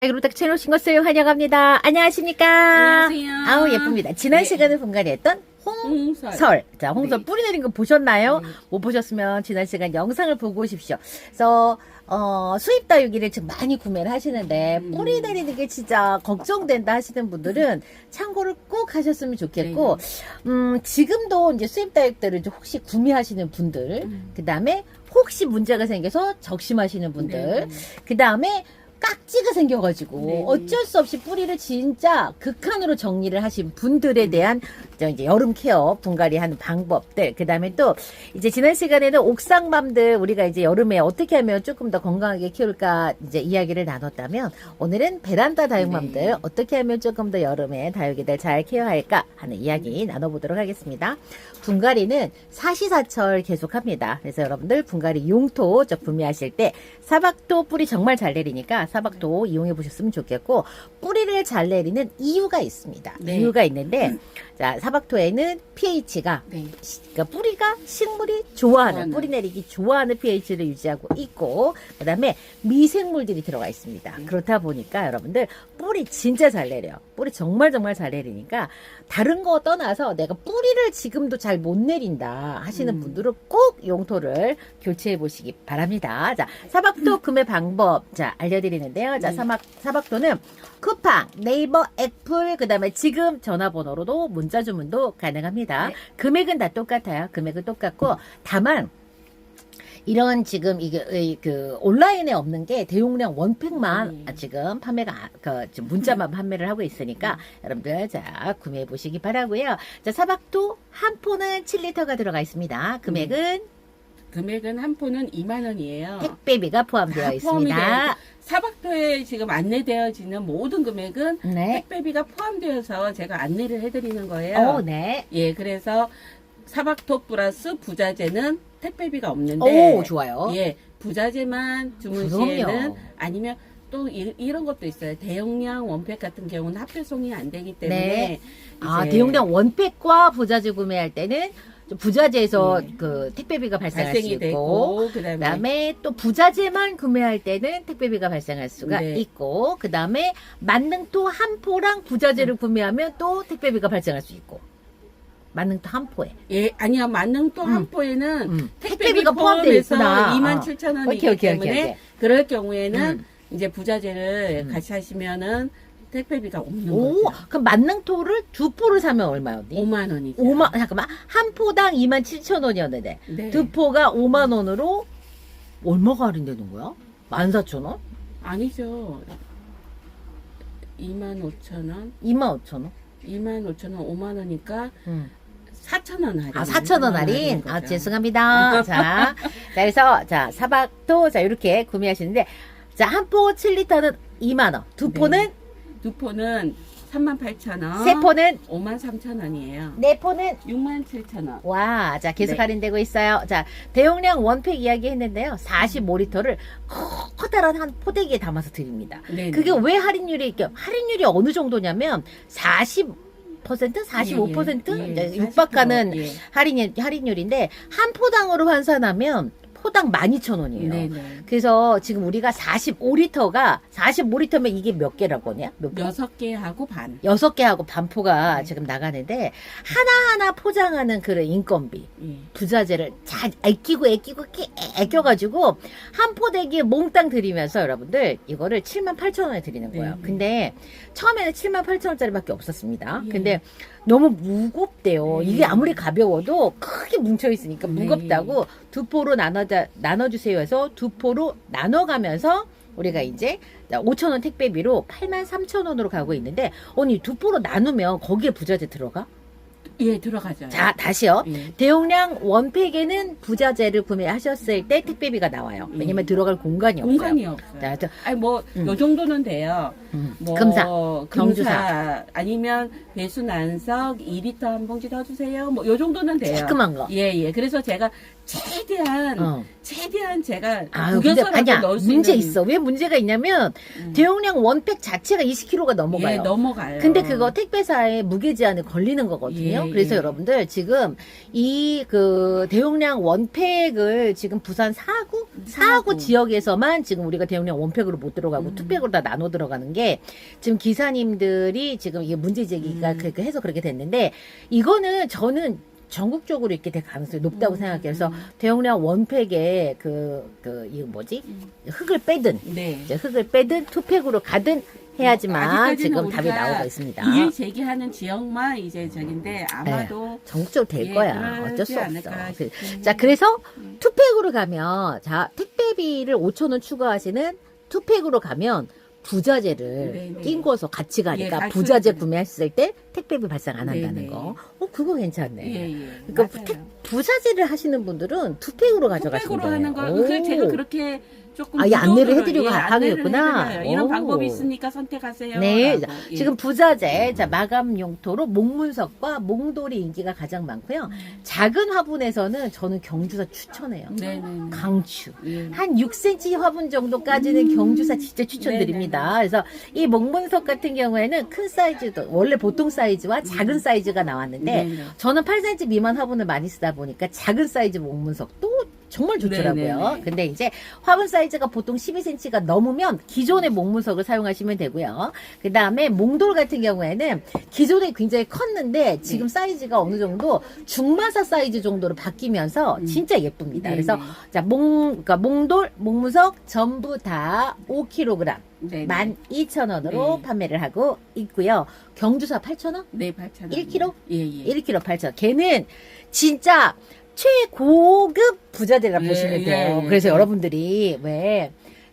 그루닥 채널 오신 것을 환영합니다. 안녕하십니까? 안녕하세요. 아우, 예쁩니다. 지난 네. 시간에 분간했던 홍설. 자, 홍설 네. 뿌리 내린 거 보셨나요? 네. 못 보셨으면 지난 시간 영상을 보고 오십시오. 그래서, 수입 다육이를 지금 많이 구매를 하시는데, 뿌리 내리는 게 진짜 걱정된다 하시는 분들은 참고를 꼭 하셨으면 좋겠고, 지금도 이제 수입 다육들을 이제 혹시 구매하시는 분들, 그 다음에 혹시 문제가 생겨서 적심하시는 분들, 그 다음에 깍지가 생겨가지고 네. 어쩔 수 없이 뿌리를 진짜 극한으로 정리를 하신 분들에 대한 이제 여름 케어 분갈이 하는 방법들, 그 다음에 또 이제 지난 시간에는 옥상맘들 우리가 이제 여름에 어떻게 하면 조금 더 건강하게 키울까 이제 이야기를 나눴다면, 오늘은 베란다 다육맘들 네. 어떻게 하면 조금 더 여름에 다육이들 잘 케어할까 하는 이야기 나눠보도록 하겠습니다. 분갈이는 사시사철 계속합니다. 그래서 여러분들 분갈이 용토 구매하실 때 사박토 뿌리 정말 잘 내리니까 사박토 이용해 보셨으면 좋겠고, 뿌리를 잘 내리는 이유가 있습니다. 네. 이유가 있는데, 자, 사박토에는 pH가 네. 그러니까 뿌리가 식물이 좋아하는, 좋아하는. 뿌리 내리기 좋아하는 pH를 유지하고 있고, 그 다음에 미생물들이 들어가 있습니다. 그렇다 보니까 여러분들 뿌리 진짜 잘 내려요. 뿌리 정말 잘 내리니까 다른 거 떠나서 내가 뿌리를 지금도 잘 못 내린다 하시는 분들은 꼭 용토를 교체해 보시기 바랍니다. 자, 사박토 구매 방법 자 알려드리는데요. 자, 사박토는 쿠팡, 네이버, 애플, 그 다음에 지금 전화번호로도 문자 주문도 가능합니다. 네. 금액은 다 똑같아요. 금액은 똑같고, 다만 이런 지금 이게 그 온라인에 없는 게 대용량 원팩만 지금 판매가 지금 문자만 판매를 하고 있으니까 여러분들 자 구매해 보시기 바라고요. 자, 사박토 한 포는 7리터가 들어가 있습니다. 금액은 한 포는 2만 원이에요. 택배비가 포함되어 다 포함이 있습니다. 되어 사박토에 지금 안내되어지는 모든 금액은 네. 택배비가 포함되어서 제가 안내를 해드리는 거예요. 네. 예, 그래서 사박토 플러스 부자재는 택배비가 없는데, 오, 좋아요. 예, 부자재만 주문 그럼요. 시에는, 아니면 또 이런 것도 있어요. 대용량 원팩 같은 경우는 합배송이 안 되기 때문에 네. 아, 이제 대용량 원팩과 부자재 구매할 때는 좀 부자재에서 그 택배비가 발생할 수 발생이 있고, 되고, 그다음에 또 부자재만 구매할 때는 택배비가 발생할 수가 네. 있고, 그다음에 만능토 한 포랑 부자재를 구매하면 또 택배비가 발생할 수 있고. 만능토 한 포에. 예, 아니야, 만능토 한 포에는 택배비가 택배비가 포함되어 포함해서 있구나. 27,000원이기 오케이. 때문에 그럴 경우에는 이제 부자재를 같이 하시면은 택배비가 없는 오, 거죠. 그럼 만능토를 두 포를 사면 얼마였니? 5만 원이죠. 5만, 잠깐만. 한 포당 27,000원이었는데, 네. 두 포가 5만 원으로 얼마가 할인되는 거야? 14,000원? 아니죠. 25,000원, 25,000원? 25,000원, 5만 원이니까 응. 4,000원 할인. 아, 4,000원 할인? 아, 거죠. 죄송합니다. 자, 그래서, 자, 사박도, 자, 이렇게 구매하시는데, 자, 한 포 7리터는 2만원, 두 네. 포는, 두 포는 38,000원. 세 포는, 53,000원이에요. 네 포는, 67,000원. 와, 자, 계속 네. 할인되고 있어요. 자, 대용량 원팩 이야기 했는데요. 45리터를 커다란 한 포대기에 담아서 드립니다. 네. 그게 왜 할인율이 어느 정도냐면, 45%? 예, 이제 40%, 육박하는 예. 할인율인데, 한 포당으로 환산하면 포당 12,000원이에요. 네네. 그래서 지금 우리가 45리터면 이게 몇 개라고 하냐? 몇 개? 6개하고 반. 6개하고 반포가 지금 나가는데, 하나하나 포장하는 그런 인건비, 예. 부자재를 잘 아껴가지고, 한 포대기에 몽땅 드리면서 여러분들, 이거를 78,000원에 드리는 거예요. 네. 근데, 처음에는 78,000원짜리밖에 없었습니다. 예. 근데, 너무 무겁대요. 네. 이게 아무리 가벼워도 크게 뭉쳐있으니까 네. 무겁다고 두 포로 나눠주세요 해서 두 포로 나눠가면서 우리가 이제 5,000원 택배비로 83,000원으로 가고 있는데, 언니 두 포로 나누면 거기에 부자재 들어가? 예, 들어가죠. 자, 다시요. 예. 대용량 원팩에는 부자재를 구매하셨을 때 택배비가 나와요. 왜냐면 들어갈 공간이 없어요. 공간이 없어요. 자, 저, 아니 요 정도는 돼요. 뭐 금사, 경주사. 금사 아니면 배수 난석 2리터 한 봉지 더 주세요. 뭐 요 정도는 돼요. 쬐끄만 거. 예. 그래서 제가 최대한 제가 아, 근데 구겨서라도 아니야. 넣을 수 문제 있는 있어. 왜 문제가 있냐면 대용량 원팩 자체가 20kg가 넘어가요. 예, 넘어가요. 근데 그거 택배사에 무게 제한에 걸리는 거거든요. 예, 그래서 예. 여러분들 지금 이 그 대용량 원팩을 지금 부산 사구 지역에서만 지금 우리가 대용량 원팩으로 못 들어가고 투팩으로 다 나눠 들어가는 게 지금 기사님들이 지금 이게 문제 제기가 그렇게 해서 그렇게 됐는데 이거는 저는 전국적으로 이렇게 될 가능성이 높다고 생각해요. 그래서 대용량 원팩에 이거 뭐지? 흙을 빼든 네. 이제 흙을 빼든 투팩으로 가든 해야지만 아직까지는 지금 답이 우리가 나오고 있습니다. 이의 제기하는 지역만 이제 저긴데 아마도 전국적으로 될 예, 거야. 어쩔 그러지 수 없어. 않을까 싶긴 자, 그래서 투팩으로 가면 자 택배비를 5,000원 추가하시는 투팩으로 가면 부자재를 네네. 낀거서 같이 가니까 예, 부자재 같이 구매했을 때 택배비 발생 안 한다는 네네. 거. 그거 괜찮네. 예. 그러니까 맞아요. 부자재를 하시는 분들은 투팩으로 가져가시면 투팩으로 하는 거, 돼요. 그 제가 그렇게 조금 아, 이 안내를 구조를, 해드리고 하겠구나. 해드려요. 이런 오. 방법이 있으니까 선택하세요. 네. 라고. 예. 지금 부자재, 자, 마감 용토로 목문석과 몽돌이 인기가 가장 많고요. 작은 화분에서는 저는 경주사 추천해요. 네네. 강추. 예. 한 6cm 화분 정도까지는 경주사 진짜 추천드립니다. 그래서 이 목문석 같은 경우에는 큰 사이즈도, 원래 보통 사이즈와 작은 사이즈가 나왔는데, 네네. 저는 8cm 미만 화분을 많이 쓰다 보니까 작은 사이즈 목문석도 정말 좋더라고요. 네네네. 근데 이제 화분 사이즈가 보통 12cm가 넘으면 기존의 목문석을 사용하시면 되고요. 그 다음에 몽돌 같은 경우에는 기존에 굉장히 컸는데 지금 사이즈가 어느 정도 중마사 사이즈 정도로 바뀌면서 진짜 예쁩니다. 네네. 그래서 자, 그러니까 몽돌, 목문석 전부 다 5kg. 네네. 12,000원으로 네. 판매를 하고 있고요. 경주사 8,000원? 네, 8,000원. 1kg? 예. 1kg 8,000원. 걔는 진짜 최고급 부자재라 예, 보시면 돼요. 예, 그래서 예. 여러분들이 왜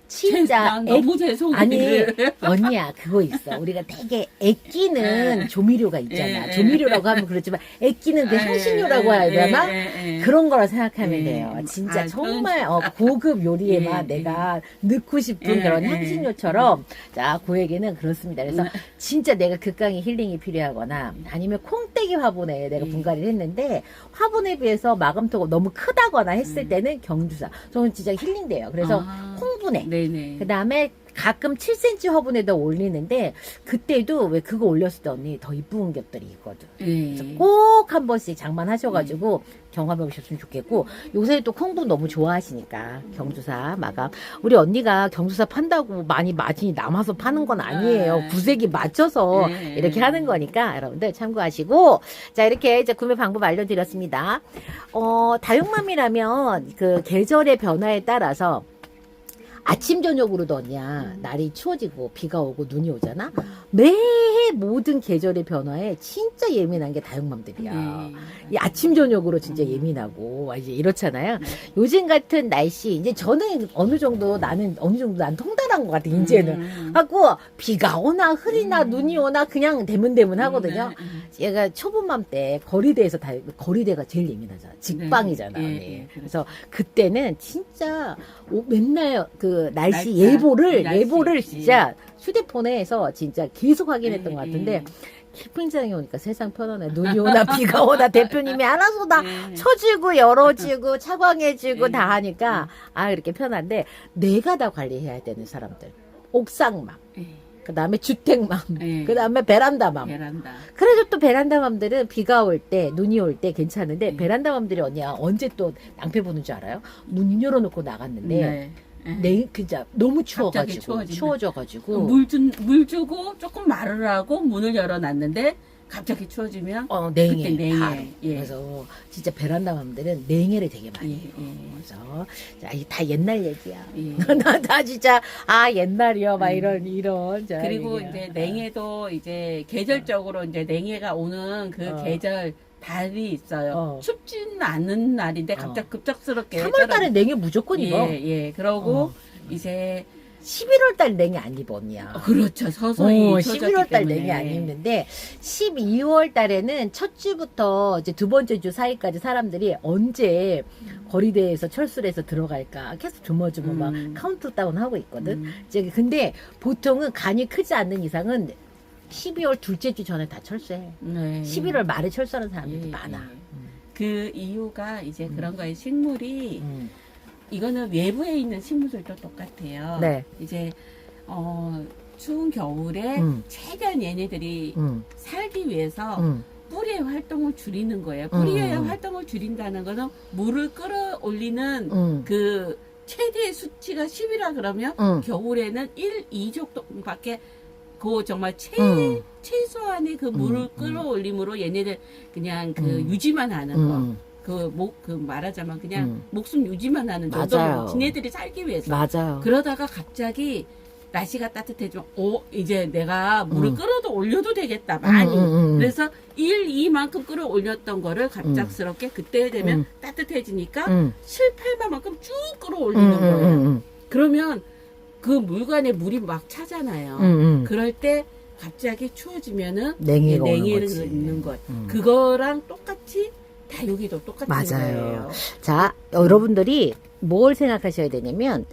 진짜 난 너무 죄송해. 아니 언니야 그거 있어. 우리가 되게 애끼는 예. 조미료가 있잖아. 예, 예. 조미료라고 하면 그렇지만 애끼는 그 향신료라고 해야 되나? 예. 그런 거라 생각하면 예. 돼요. 진짜 아, 정말 고급 요리에만 예, 내가 넣고 싶은 예, 그런 예. 향신료처럼 자 고에게는 그렇습니다. 그래서 진짜 내가 극강의 힐링이 필요하거나 아니면 콩떼기 화분에 내가 분갈이를 했는데 화분에 비해서 마감토가 너무 크다거나 했을 때는 경주사. 저는 진짜 힐링돼요. 그래서 콩분해. 네네. 그 다음에 가끔 7cm 화분에다 올리는데 그때도 왜 그거 올렸을 때 언니 더 이쁜 것들이 있거든. 그래서 예. 꼭 한 번씩 장만하셔가지고 경험해 보셨으면 좋겠고 요새 또 콩분 너무 좋아하시니까 경주사 마감 우리 언니가 경주사 판다고 많이 마진이 남아서 파는 건 아니에요. 구색이 맞춰서 네. 이렇게 하는 거니까 여러분들 참고하시고 자 이렇게 이제 구매 방법 알려드렸습니다. 다육맘이라면 그 계절의 변화에 따라서 아침 저녁으로도 언니야 날이 추워지고 비가 오고 눈이 오잖아. 매해 모든 계절의 변화에 진짜 예민한 게 다육맘들이야. 네. 이 아침 저녁으로 진짜 예민하고 이제 이렇잖아요. 요즘 같은 날씨 이제 저는 어느 정도 난 통달한 것 같아 이제는. 하고 비가 오나 흐리나 눈이 오나 그냥 대문대문 하거든요. 얘가 초보맘 때 거리대가 제일 예민하잖아. 직방이잖아. 네. 언니. 예, 예. 그래서 그때는 진짜 맨날 그 날씨 날짜, 예보를 날씨. 진짜 휴대폰에서 진짜 계속 확인했던 예, 것 같은데 예. 캠핑장에 오니까 세상 편하네. 눈이 오나 비가 오나 대표님이 알아서 다 네. 쳐주고 열어주고 차광해주고 네. 다 하니까 이렇게 편한데 내가 다 관리해야 되는 사람들. 옥상맘, 예. 그 다음에 주택맘, 네. 그 다음에 베란다맘. 베란다. 그래도 또 베란다맘들은 비가 올 때 눈이 올 때 괜찮은데 베란다맘들이 언제 또 낭패 보는 줄 알아요? 문 열어놓고 나갔는데 진짜 너무 갑자기 추워져가지고 물 주고 조금 말을 하고 문을 열어놨는데 갑자기 추워지면 냉해. 그때 냉해. 바로. 예. 그래서 진짜 베란다 맘들은 냉해를 되게 많이 해요. 예. 그래서 자, 이다 옛날 얘기야. 예. 나 진짜 옛날이요. 막 이런. 자, 그리고 얘기야. 이제 냉해도 이제 계절적으로 이제 냉해가 오는 그 계절 달이 있어요. 춥지는 않은 날인데 갑자기 급작스럽게 3월달에 냉해 무조건 입어. 예. 그러고 이제 11월달 냉해 안 입어 언니야. 그렇죠. 서서히 11월달 냉해 안 입는데 12월달에는 첫 주부터 이제 두 번째 주 사이까지 사람들이 언제 거리대에서 철수를 해서 들어갈까 계속 조마조마 막 카운트다운 하고 있거든. 이제 근데 보통은 간이 크지 않는 이상은 12월 둘째 주 전에 다 철수해. 네. 11월 말에 철수하는 사람들도 예, 많아. 예. 그 이유가 이제 그런 거예요. 식물이 이거는 외부에 있는 식물들도 똑같아요. 네. 이제 추운 겨울에 최대한 얘네들이 살기 위해서 뿌리의 활동을 줄이는 거예요. 뿌리의 활동을 줄인다는 거는 물을 끌어올리는 그 최대의 수치가 10이라 그러면 겨울에는 1, 2 정도밖에 그 정말 최소한의 그 물을 끌어올림으로 얘네들 그냥 그 유지만 하는 거. 그 말하자면 그냥 목숨 유지만 하는 정도로 지네들이 살기 위해서. 맞아요. 그러다가 갑자기 날씨가 따뜻해지면 이제 내가 물을 끌어도 올려도 되겠다 많이. 그래서 1, 2만큼 끌어올렸던 거를 갑작스럽게 그때 되면 따뜻해지니까 7, 8만큼 쭉 끌어올리는 거예요. 그러면 그 물관에 물이 막 차잖아요. 그럴 때 갑자기 추워지면은 냉이가 냉이를 오는 거지. 있는 거예요. 그거랑 똑같이 다육이도 똑같은 맞아요. 거예요. 자, 여러분들이 뭘 생각하셔야 되냐면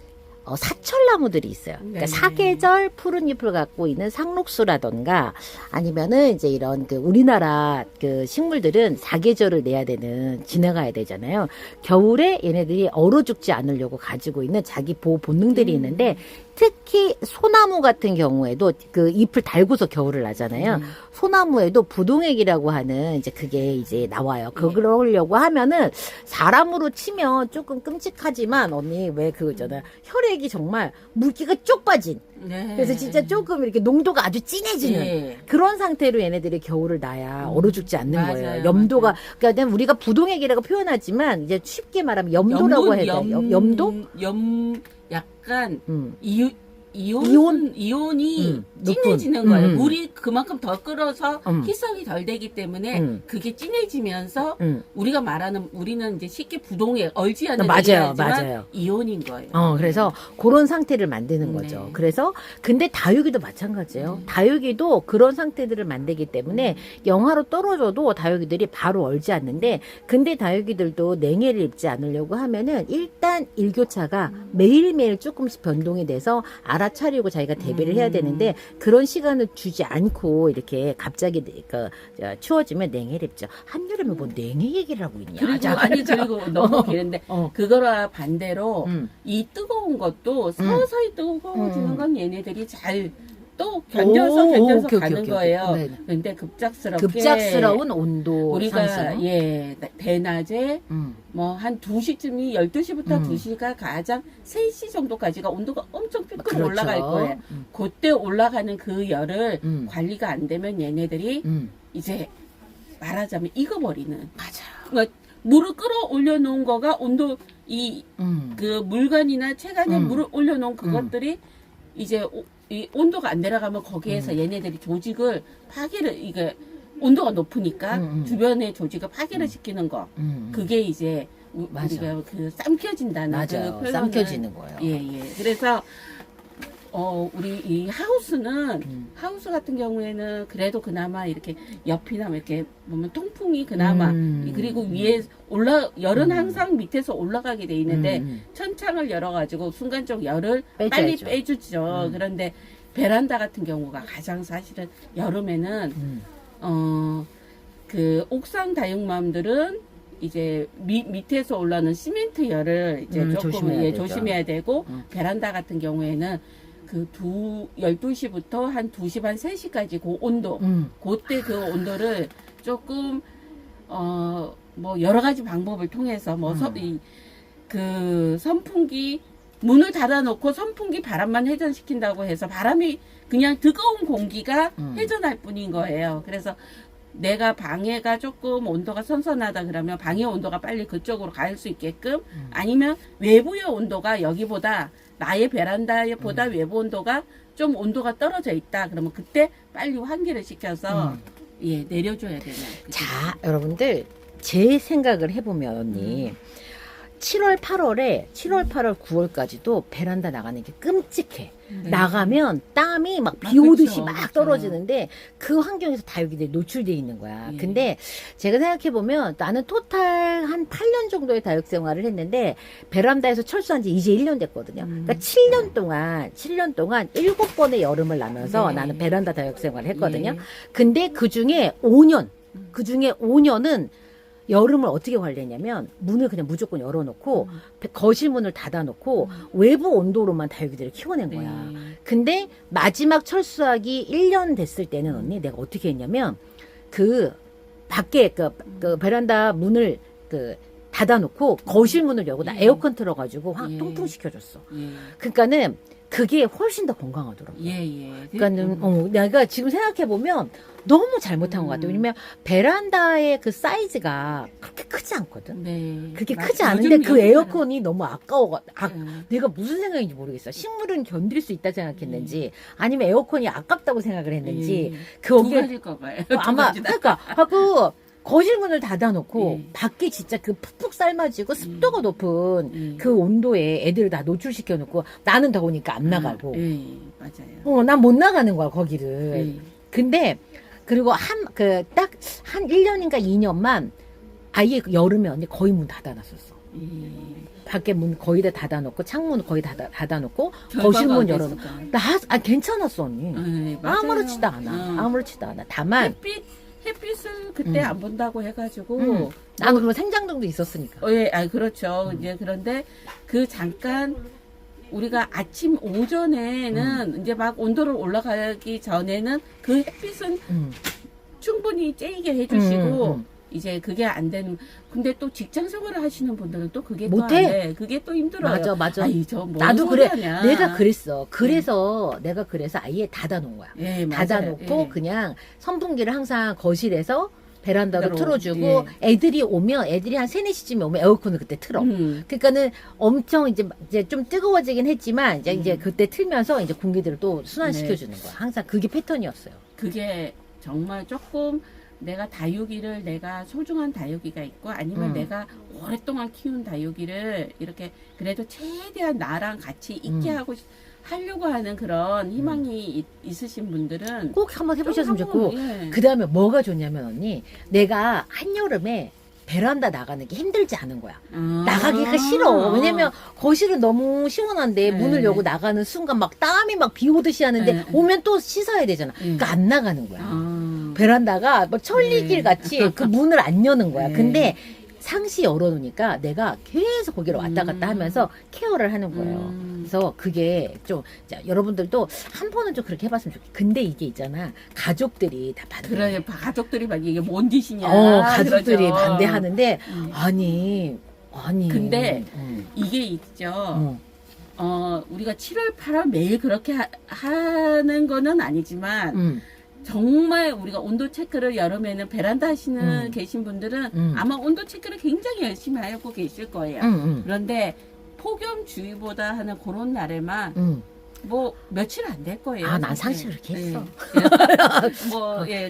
사철나무들이 있어요. 그러니까 네. 사계절 푸른 잎을 갖고 있는 상록수라던가 아니면은 이제 이런 그 우리나라 그 식물들은 사계절을 내야 되는 지나가야 되잖아요. 겨울에 얘네들이 얼어 죽지 않으려고 가지고 있는 자기 보호 본능들이 있는데 특히 소나무 같은 경우에도 그 잎을 달고서 겨울을 나잖아요. 소나무에도 부동액이라고 하는 이제 그게 이제 나와요. 그러려고 하면은 사람으로 치면 조금 끔찍하지만 언니 왜 그거 있잖아요. 혈액이 정말 물기가 쪽 빠진. 네. 그래서 진짜 조금 이렇게 농도가 아주 진해지는 네. 그런 상태로 얘네들이 겨울을 나야 얼어 죽지 않는 맞아요, 거예요. 염도가 그러니까 우리가 부동액이라고 표현하지만 이제 쉽게 말하면 염도라고 해야 돼요. 염도? 약간 이온? 이온이 높은. 진해지는 거예요. 물이 그만큼 더 끓어서 희석이 덜 되기 때문에 그게 진해지면서 우리가 말하는 우리는 이제 쉽게 부동액 얼지 않는 맞아요, 얘기하지만 맞아요. 이온인 거예요. 그래서 그런 상태를 만드는 거죠. 네. 그래서 근데 다육이도 마찬가지예요. 다육이도 그런 상태들을 만들기 때문에 영하로 떨어져도 다육이들이 바로 얼지 않는데 근데 다육이들도 냉해를 입지 않으려고 하면은 일단 일교차가 매일매일 조금씩 변동이 돼서 알아차리고 자기가 대비를 해야 되는데 그런 시간을 주지 않고 이렇게 갑자기 추워지면 냉해를 입죠. 한여름에 뭐 냉해 얘기를 하고 있냐. 그리고 너무 길은데 그거랑 반대로 이 뜨거운 것도 서서히 뜨거워지는 건 얘네들이 잘 또 견뎌서 오케이, 가는 오케이. 거예요. 네. 근데 급작스럽게 급작스러운 온도 우리가 상승. 대낮에 뭐 한 2시쯤이 12시부터 2시가 가장 3시 정도까지가 온도가 엄청 삐끗 그렇죠. 올라갈 거예요. 그때 올라가는 그 열을 관리가 안 되면 얘네들이 이제 말하자면 익어버리는. 그러니까 물을 끌어올려 놓은 거가 온도 그 물관이나 체관에 물을 올려 놓은 그것들이 이제 이 온도가 안 내려가면 거기에서 얘네들이 조직을 파괴를 이게 온도가 높으니까 주변의 조직을 파괴를 시키는 거. 그게 이제 우리가 그 삼켜진다는 맞아요. 그 표현을 삼켜지는 거예요. 예. 그래서 우리 이 하우스는 하우스 같은 경우에는 그래도 그나마 이렇게 옆이나 이렇게 보면 통풍이 그나마 그리고 위에 열은 항상 밑에서 올라가게 돼 있는데 천창을 열어가지고 순간적 열을 빨리 빼줘야죠. 빼주죠. 그런데 베란다 같은 경우가 가장 사실은 여름에는 그 옥상 다육맘들은 이제 밑에서 올라오는 시멘트 열을 이제 조금 조심해야 되고 베란다 같은 경우에는 그 12시부터 한 2시 반 3시까지 그 온도 그때 그 온도를 조금 뭐 여러 가지 방법을 통해서 그 선풍기 문을 닫아놓고 선풍기 바람만 회전시킨다고 해서 바람이 그냥 뜨거운 공기가 회전할 뿐인 거예요. 그래서 내가 방해가 조금 온도가 선선하다 그러면 방해 온도가 빨리 그쪽으로 갈 수 있게끔 아니면 외부의 온도가 여기보다 나의 베란다보다 외부 온도가 좀 온도가 떨어져 있다 그러면 그때 빨리 환기를 시켜서 내려줘야 되는. 자, 여러분들 제 생각을 해보면 언니 7월 8월 9월까지도 베란다 나가는 게 끔찍해. 네. 나가면 땀이 막 비 오듯이 그쵸, 막 그쵸. 떨어지는데 그 환경에서 다육이들이 노출되어 있는 거야. 예. 근데 제가 생각해보면 나는 토탈 한 8년 정도의 다육 생활을 했는데 베란다에서 철수한 지 이제 1년 됐거든요. 그러니까 7년 동안 7번의 여름을 나면서 네. 나는 베란다 다육 생활을 했거든요. 예. 근데 그 중에 5년은 여름을 어떻게 관리했냐면 문을 그냥 무조건 열어놓고 거실 문을 닫아놓고 외부 온도로만 다육이들을 키워낸 거야. 네. 근데 마지막 철수하기 1년 됐을 때는 언니 내가 어떻게 했냐면 그 밖에 그 베란다 문을 닫아놓고 거실 문을 열고 나 에어컨 틀어가지고 확 예. 통풍시켜줬어. 예. 그러니까는 그게 훨씬 더 건강하더라고. 예, 예. 그러니까는 내가 지금 생각해 보면 너무 잘못한 것 같아요. 왜냐면 베란다의 그 사이즈가 그렇게 크지 않거든. 네. 그렇게 맞- 크지 않은데 요즘 그 에어컨이 너무 아까워. 예. 내가 무슨 생각인지 모르겠어. 식물은 견딜 수 있다 생각했는지 아니면 에어컨이 아깝다고 생각을 했는지 예. 그 두 거기에 가지일 봐요. 아마 그러니까 하고 거실 문을 닫아놓고 예. 밖에 진짜 그 푹푹 삶아지고 습도가 높은 예. 그 온도에 애들을 다 노출시켜 놓고 나는 더우니까 안 나가고 예, 맞아요. 난 못 나가는 거야 거기를. 예. 근데 그리고 딱 한 1년인가 2년만 아예 그 여름에 언니 거의 문 닫아놨었어. 예. 밖에 문 거의 다 닫아놓고 창문 거의 다 닫아놓고 결과가 거실 문 열어놓고 어땠을까요? 괜찮았어 언니. 예, 맞아요. 아무렇지도 않아. 아무렇지도 않아. 다만 햇빛을 그때 안 본다고 해가지고 나는 그리고 생장등도 있었으니까. 예, 그렇죠. 이제 그런데 그 잠깐 우리가 아침 오전에는 이제 막 온도를 올라가기 전에는 그 햇빛은 충분히 쬐게 해주시고 이제 그게 안 되는. 근데 또 직장 생활을 하시는 분들은 또 그게 또 안 못해. 돼. 그게 또 힘들어요. 맞아. 아이, 저뭔 나도 소리 그래. 하냐. 내가 그랬어. 그래서 내가 그래서 아예 닫아놓은 거야. 예, 맞아요. 닫아놓고 예. 그냥 선풍기를 항상 거실에서 베란다로 베란다로, 틀어주고 애들이 오면 애들이 한 3, 4시쯤에 오면 에어컨을 그때 틀어. 그러니까는 엄청 이제 좀 뜨거워지긴 했지만 이제 그때 틀면서 이제 공기들을 또 순환시켜 주는 거야. 항상 그게 패턴이었어요. 그게 정말 조금 내가 다육이를 내가 소중한 다육이가 있고 아니면 내가 오랫동안 키운 다육이를 이렇게 그래도 최대한 나랑 같이 있게 하려고 하는 그런 희망이 있으신 분들은 꼭 한번 해보셨으면 좀 좋고 예. 그 다음에 뭐가 좋냐면 언니 내가 한여름에 베란다 나가는 게 힘들지 않은 거야. 나가기가 싫어. 왜냐면 거실은 너무 시원한데 네. 문을 열고 나가는 순간 막 땀이 막 비 오듯이 하는데 네. 오면 또 씻어야 되잖아. 그러니까 안 나가는 거야. 아. 베란다가 뭐 천리길 네. 같이 그 문을 안 여는 거야. 네. 근데 상시 열어놓으니까 내가 계속 거기로 왔다 갔다 하면서 케어를 하는 거예요. 그래서 그게 좀 여러분들도 한 번은 좀 그렇게 해봤으면 좋겠어요. 근데 이게 있잖아 가족들이 다 반대. 그래 가족들이 막 이게 뭔 짓이냐. 가족들이 그러죠. 반대하는데 아니. 근데 이게 있죠. 우리가 7월, 8월 매일 그렇게 하는 거는 아니지만 정말 우리가 온도 체크를 여름에는 베란다 하시는 계신 분들은 아마 온도 체크를 굉장히 열심히 하고 계실 거예요. 그런데 폭염주의보다 하는 그런 날에만 뭐 며칠 안 될 거예요. 난 상시 그렇게 했어.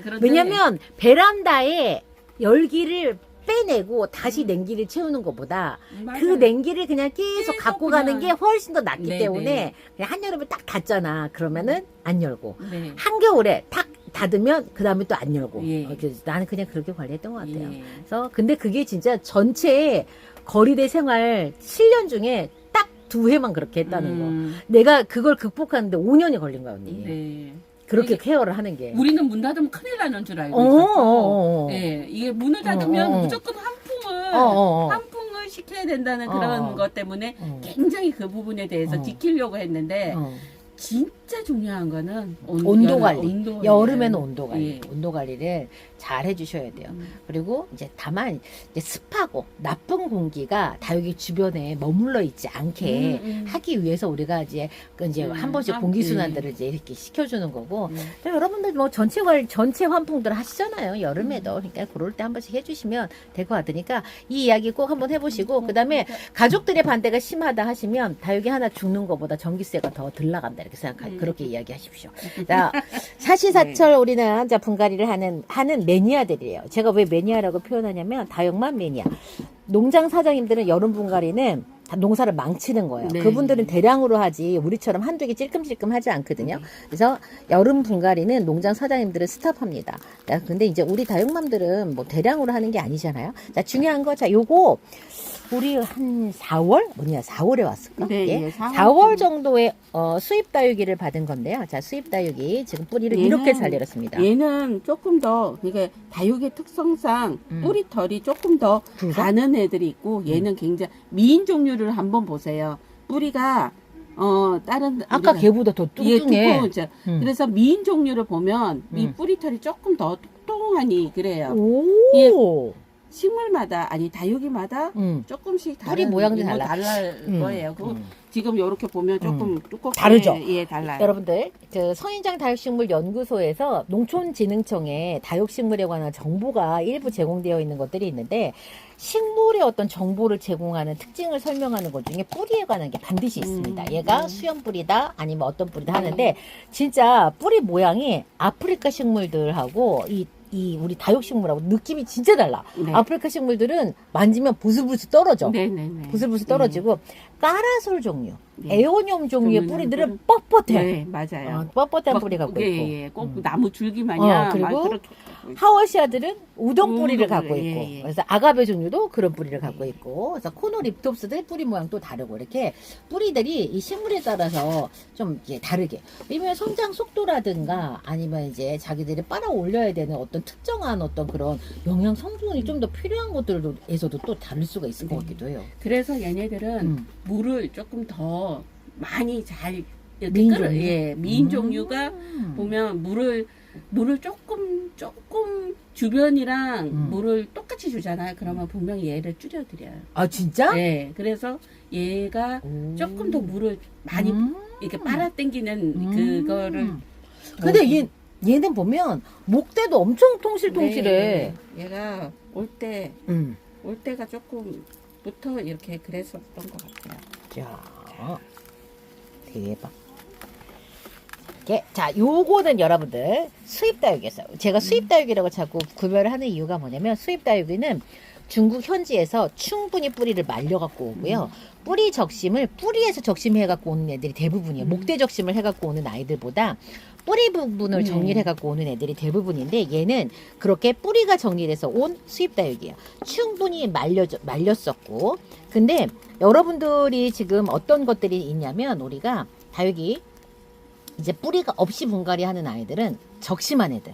그런데 왜냐면 베란다에 열기를 빼내고 다시 냉기를 채우는 것보다 그 냉기를 그냥 계속 갖고 가는 게 훨씬 더 낫기 네, 때문에 네. 그냥 한여름에 딱 닫잖아. 그러면은 안 열고 네. 한겨울에 탁 닫으면 그 다음에 또 안 열고. 예. 그래서 나는 그냥 그렇게 관리했던 것 같아요. 예. 그래서 근데 그게 진짜 전체 거리대 생활 7년 중에 딱 2회만 그렇게 했다는 거. 내가 그걸 극복하는데 5년이 걸린 거야 언니. 네. 그렇게 이게 케어를 하는 게. 우리는 문 닫으면 큰일 나는 줄 알고 있었고, 이게 문을 닫으면 무조건 환풍을 시켜야 된다는 그런 것 때문에 굉장히 그 부분에 대해서 지키려고 했는데 진짜 중요한 거는 온도 관리. 여름에는 예. 온도 관리. 온도 관리를 잘 해주셔야 돼요. 그리고 이제 다만 이제 습하고 나쁜 공기가 다육이 주변에 머물러 있지 않게 하기 위해서 우리가 이제 한 번씩 공기 순환들을 이제 이렇게 시켜주는 거고. 여러분들 뭐 전체 환풍들 하시잖아요. 여름에도. 그러니까 그럴 때 한 번씩 해주시면 될 것 같으니까 이 이야기 꼭 한번 해보시고 그다음에 가족들의 반대가 심하다 하시면 다육이 하나 죽는 것보다 전기세가 더 덜 나간다 이렇게 그렇게 이야기하십시오. 자, 사시사철 우리는 자 분갈이를 하는 매니아들이에요. 제가 왜 매니아라고 표현하냐면 다육만 매니아. 농장 사장님들은 여름 분갈이는 다 농사를 망치는 거예요. 네. 그분들은 대량으로 하지 우리처럼 한두 개 찔끔찔끔 하지 않거든요. 그래서 여름 분갈이는 농장 사장님들은 스탑합니다. 자, 근데 이제 우리 다육맘들은 뭐 대량으로 하는 게 아니잖아요. 자, 중요한 거, 자, 요거 우리 한 4월? 뭐냐, 4월에 왔을까? 네, 예? 예, 4월 정도에 수입 다육이를 받은 건데요. 자, 수입 다육이 지금 뿌리를 이렇게 잘 내렸습니다. 얘는 조금 더, 그러니까 다육의 특성상 뿌리털이 조금 더 굵어? 가는 애들이 있고, 얘는 굉장히 미인 종류를 한번 보세요. 뿌리가 다른 아까 우리가- 걔보다 더 예, 뚱뚱해. 두꺼우죠. 그래서 미인 종류를 보면 이 뿌리털이 조금 더 통통하니 그래요. 오. 식물마다 아니 다육이마다 조금씩 뿌리 다른 모양도 뭐 달라. 다를 거예요. 지금 이렇게 보면 조금 두껍게 다르죠? 예, 달라요. 여러분들, 그 서인장 다육식물 연구소에서 농촌진흥청에 다육식물에 관한 정보가 일부 제공되어 있는 것들이 있는데, 식물의 어떤 정보를 제공하는 특징을 설명하는 것 중에 뿌리에 관한 게 반드시 있습니다. 얘가 수염 뿌리다 아니면 어떤 뿌리다 하는데, 진짜 뿌리 모양이 아프리카 식물들하고 이 우리 다육식물하고 느낌이 진짜 달라. 네. 아프리카 식물들은 만지면 부슬부슬 떨어져. 네네네. 부슬부슬 떨어지고, 까라솔 종류, 네. 에오늄 종류의 뿌리들은 뻣뻣해. 네, 맞아요. 뻣뻣한 뿌리 갖고 있고. 예, 꼭 나무 줄기 마냥 그리고 막 그렇게 하워시아들은 우동 뿌리를 우동 갖고 뿌리, 있고, 예. 그래서 아가베 종류도 그런 뿌리를 갖고 있고, 그래서 코노립톱스들 뿌리 모양 또 다르고, 이렇게 뿌리들이 이 식물에 따라서 좀 이렇게 다르게, 왜냐면 성장 속도라든가 아니면 이제 자기들이 빨아 올려야 되는 어떤 특정한 어떤 그런 영양 성분이 좀 더 필요한 것들에서도 또 다를 수가 있을 것 같기도 해요. 그래서 얘네들은 물을 조금 더 많이 잘 이렇게 미인 끓여, 종류? 예, 미인 종류가 보면 물을 조금 주변이랑 물을 똑같이 주잖아요. 그러면 분명히 얘를 줄여드려요. 아, 진짜? 네, 그래서 얘가 조금 더 물을 많이 이렇게 빨아당기는 그거를. 근데 얘는 보면 목대도 엄청 통실통실해. 네, 얘가 올 음. 때가 조금부터 이렇게 그랬었던 것 같아요. 자, 대박. 이렇게. 자, 요거는 여러분들 수입 다육이었어요. 제가 수입 다육이라고 자꾸 구별을 하는 이유가 뭐냐면, 수입 다육이는 중국 현지에서 충분히 뿌리를 말려 갖고 오고요. 뿌리 적심을 뿌리에서 적심해 갖고 오는 애들이 대부분이에요. 목대 적심을 해 갖고 오는 아이들보다 뿌리 부분을 정리를 해 갖고 오는 애들이 대부분인데, 얘는 그렇게 뿌리가 정리돼서 온 수입 다육이에요. 충분히 말렸었고. 근데 여러분들이 지금 어떤 것들이 있냐면, 우리가 다육이 이제 뿌리가 없이 분갈이 하는 아이들은 적심한 애들,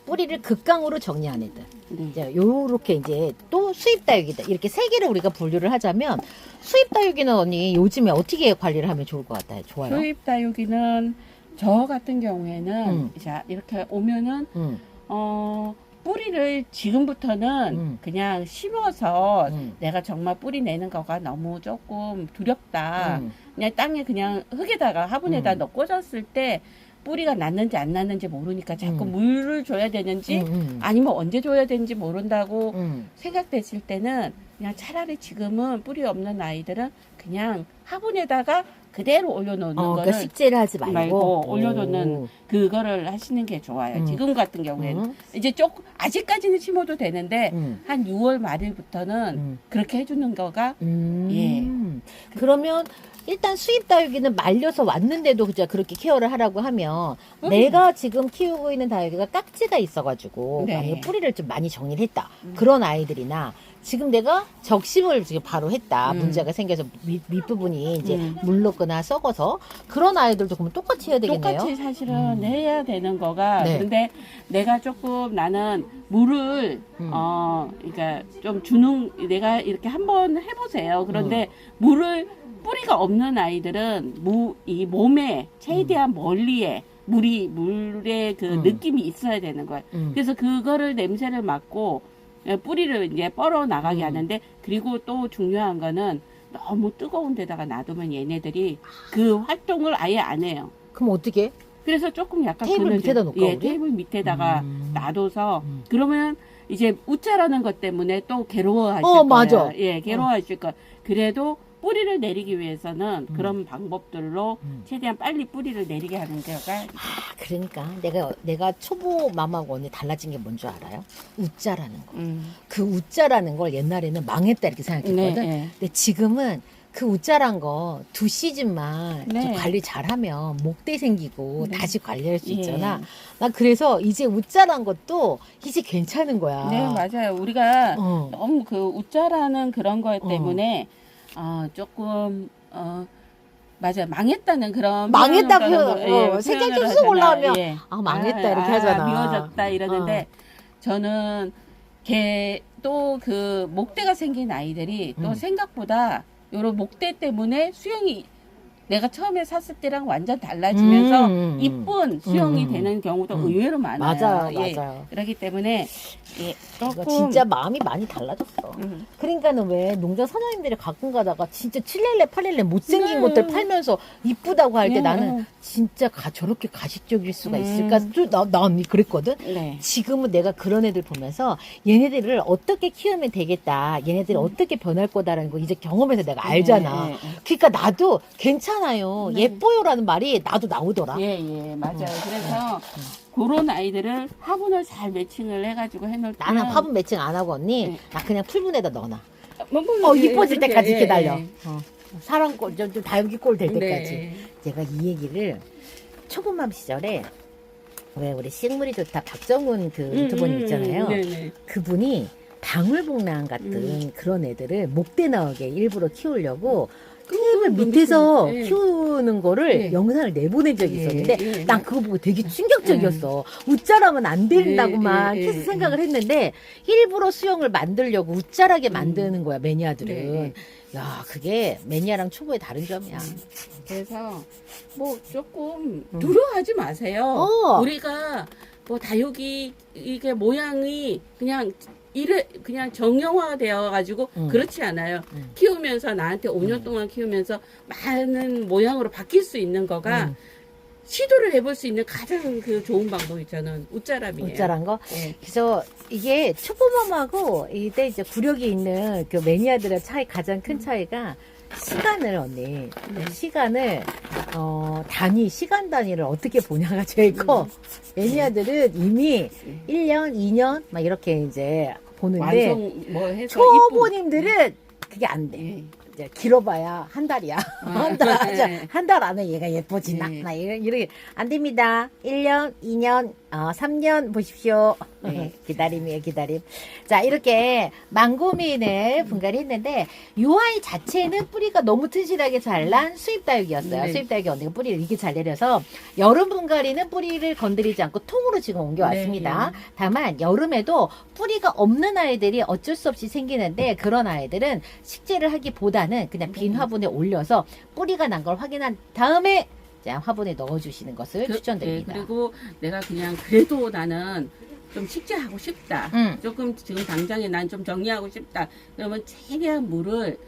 뿌리를 극강으로 정리한 애들, 이제 요렇게 이제 또 수입 다육이다, 이렇게 세 개를 우리가 분류를 하자면, 수입 다육이는 언니 요즘에 어떻게 관리를 하면 좋을 것 같아요? 좋아요? 수입 다육이는 저 같은 경우에는 자 이렇게 오면은 뿌리를 지금부터는 그냥 심어서 내가 정말 뿌리 내는 거가 너무 조금 두렵다. 그냥 땅에 그냥 흙에다가 화분에다 넣어 꽂았을 때 뿌리가 났는지 안 났는지 모르니까 자꾸 물을 줘야 되는지 아니면 언제 줘야 되는지 모른다고 생각됐을 때는 그냥 차라리 지금은 뿌리 없는 아이들은 그냥 화분에다가 그대로 올려놓는 그러니까 거를 식재를 하지 말고 올려놓는 그거를 하시는 게 좋아요. 지금 같은 경우에는 이제 아직까지는 심어도 되는데 한 6월 말일부터는 그렇게 해주는 거가 예. 그러면 일단 수입 다육이는 말려서 왔는데도 그저 그렇게 케어를 하라고 하면, 내가 지금 키우고 있는 다육이가 깍지가 있어가지고 네. 만약에 뿌리를 좀 많이 정리를 했다, 그런 아이들이나 지금 내가 적심을 지금 바로 했다, 문제가 생겨서 밑부분이 이제 물렀거나 썩어서, 그런 아이들도 그러면 똑같이 해야 되겠네요. 똑같이 사실은 해야 되는 거가 네. 그런데 내가 조금 나는 물을 그러니까 좀 내가 이렇게 한번 해보세요. 그런데 물을 뿌리가 없는 아이들은 이 몸에 최대한 멀리에 물의 그 느낌이 있어야 되는 거예요. 그래서 그거를 냄새를 맡고 뿌리를 이제 뻗어 나가게 하는데, 그리고 또 중요한 거는 너무 뜨거운 데다가 놔두면 얘네들이 그 활동을 아예 안 해요. 그럼 어떻게? 그래서 조금 약간 테이블 그늘진- 밑에다 놓을까, 예, 우리? 테이블 밑에다가 놔둬서 그러면 이제 웃자라는 것 때문에 또 괴로워하실 거예요. 맞아. 예, 괴로워하실 거. 그래도 뿌리를 내리기 위해서는 그런 방법들로 최대한 빨리 뿌리를 내리게 하는 거가 그러니까 내가 초보 맘하고 언니 달라진 게 뭔 줄 알아요? 웃자라는 거. 그 웃자라는 걸 옛날에는 망했다 이렇게 생각했거든. 네, 네. 근데 지금은 그 웃자란 거 2시즌만 네. 좀 관리 잘하면 목대 생기고 네. 다시 관리할 수 예. 있잖아. 나 그래서 이제 웃자란 것도 이제 괜찮은 거야. 네, 맞아요. 우리가 어. 너무 그 웃자라는 그런 것 때문에 조금 맞아요. 망했다는 그런 망했다 표현을 색깔 표현을 쑥 올라오면 하잖아요. 예. 아 망했다 이렇게 하잖아. 미워졌다 이러는데 저는 걔 또 그 목대가 생긴 아이들이 또 생각보다 요런 목대 때문에 수영이 내가 처음에 샀을 때랑 완전 달라지면서 이쁜 수영이 되는 경우도 의외로 많아요. 맞아요, 예. 맞아요. 그렇기 때문에 예, 이거 조금 진짜 마음이 많이 달라졌어. 그러니까는 왜 농장 사장님들이 가끔 가다가 진짜 7렐레, 8렐레 못생긴 네. 것들 팔면서 이쁘다고 할 때 네. 나는 진짜 저렇게 가식적일 수가 있을까? 나 언니 그랬거든? 네. 지금은 내가 그런 애들 보면서 얘네들을 어떻게 키우면 되겠다. 얘네들이 어떻게 변할 거다라는 거 이제 경험해서 내가 알잖아. 네, 네. 그러니까 나도 괜찮아요. 네. 예뻐요라는 말이 나도 나오더라. 예, 맞아요. 그래서 그런 아이들을 화분을 잘 매칭을 해가지고 해놓을 때 나는 화분 매칭 안 하고 언니 네. 나 그냥 풀분에다 넣어놔. 뭐, 이뻐질 때까지 예, 기다려. 예. 사랑꼴, 좀 다육이꼴 될 때까지. 네. 제가 이 얘기를 초보맘 시절에 왜 우리 식물이 좋다 박정훈 그 유튜버님 있잖아요. 네네. 그분이 방울복랑 같은 그런 애들을 목대 나오게 일부러 키우려고 흙을 밑에서 예. 키우는 거를 예. 영상을 내보낸 적이 예, 있었는데 예. 난 그거 보고 되게 충격적이었어. 웃자라면 안 된다고만 예, 계속 예. 생각을 했는데 일부러 수영을 만들려고 웃자라게 만드는 거야 매니아들은. 네. 야 그게 매니아랑 초보의 다른 점이야. 그래서 뭐 조금 두려워하지 마세요. 우리가 뭐 다육이 이게 모양이 그냥 그냥 정형화되어 가지고 그렇지 않아요. 키우면서 나한테 5년 동안 키우면서 많은 모양으로 바뀔 수 있는 거가 시도를 해볼 수 있는 가장 그 좋은 방법이 저는 웃자람이에요. 웃자란 거. 예. 그래서 이게 초보맘하고 이때 이제 구력이 있는 그 매니아들의 차이 가장 큰 차이가 시간을 언니 시간을 시간 단위를 어떻게 보냐가 제일 커. 매니아들은 이미 1년, 2년 막 이렇게 이제 보는데 완성 뭐 해서 초보님들은 그게 안 돼. 예. 이제 길어봐야 한 달이야. 한 달 안에 얘가 예뻐지나? 예. 나 이렇게 안 됩니다. 1년, 2년, 3년 보십시오. 네. 기다림이에요, 기다림. 자, 이렇게 망고민을 분갈이 했는데 이 아이 자체는 뿌리가 너무 튼실하게 잘난 수입다육이었어요. 네. 수입다육이 언니가 뿌리를 이렇게 잘 내려서 여름 분갈이는 뿌리를 건드리지 않고 통으로 지금 옮겨왔습니다. 네. 다만 여름에도 뿌리가 없는 아이들이 어쩔 수 없이 생기는데 그런 아이들은 식재를 하기보다는 그냥 빈 화분에 올려서 뿌리가 난 걸 확인한 다음에 자, 화분에 넣어주시는 것을 추천드립니다. 네, 그리고 내가 그냥 그래도 나는 좀 식재하고 싶다. 조금 지금 당장에 난 좀 정리하고 싶다. 그러면 최대한 물을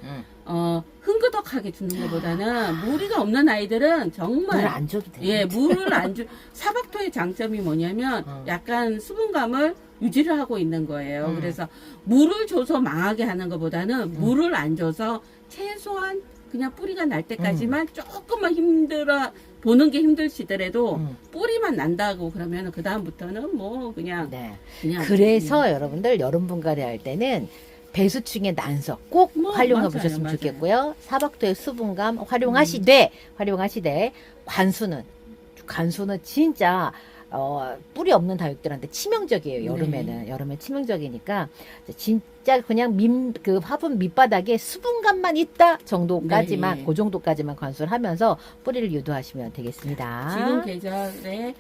흥그덕하게 주는 것보다는 무리가 없는 아이들은 정말 물을 안 줘도 돼요. 예, 물을 안 주. 사박토의 장점이 뭐냐면 약간 수분감을 유지를 하고 있는 거예요. 그래서 물을 줘서 망하게 하는 것보다는 물을 안 줘서 최소한 그냥 뿌리가 날 때까지만 조금만 보는 게 힘들시더라도 뿌리만 난다고 그러면 그 다음부터는 뭐 그냥 네. 그냥 그래서 여러분들 여름 분갈이 할 때는 배수충의 난석 꼭 뭐, 활용해 맞아요, 보셨으면 맞아요. 좋겠고요. 사박토의 수분감 활용하시되 관수는 진짜 뿌리 없는 다육들한테 치명적이에요. 여름에는 여름에 치명적이니까 진짜 그냥 그 화분 밑바닥에 수분감만 있다 정도까지만 네. 그 정도까지만 관수를 하면서 뿌리를 유도하시면 되겠습니다. 지금 계절에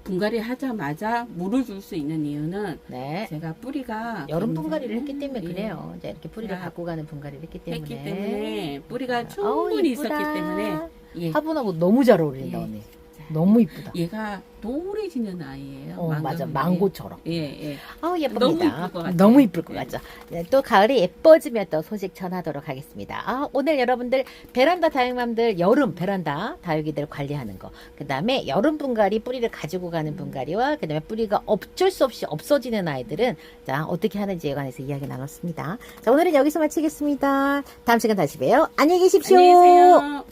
분갈이 하자마자 물을 줄 수 있는 이유는 네. 제가 뿌리가 여름 굉장히- 분갈이를 했기 때문에 예, 그래요. 이제 이렇게 뿌리를 자, 갖고 가는 분갈이를 했기 때문에. 했기 때문에 뿌리가 어우, 충분히 이쁘다. 있었기 때문에 예, 화분하고 너무 잘 어울린다 예. 언니. 너무 이쁘다. 얘가 노래지는 아이예요. 맞아, 망고는. 망고처럼. 예. 아우 예쁩니다. 너무 이쁠 것 같아요. 너무 이쁠 것 같죠. 네, 또 가을이 예뻐지면 또 소식 전하도록 하겠습니다. 오늘 여러분들 베란다 다육맘들 여름 베란다 다육이들 관리하는 거, 그 다음에 여름 분갈이 뿌리를 가지고 가는 분갈이와 그 다음에 뿌리가 어쩔 수 없이 없어지는 아이들은 자 어떻게 하는지에 관해서 이야기 나눴습니다. 자 오늘은 여기서 마치겠습니다. 다음 시간 다시 봬요. 안녕히 계십시오. 안녕히 계세요.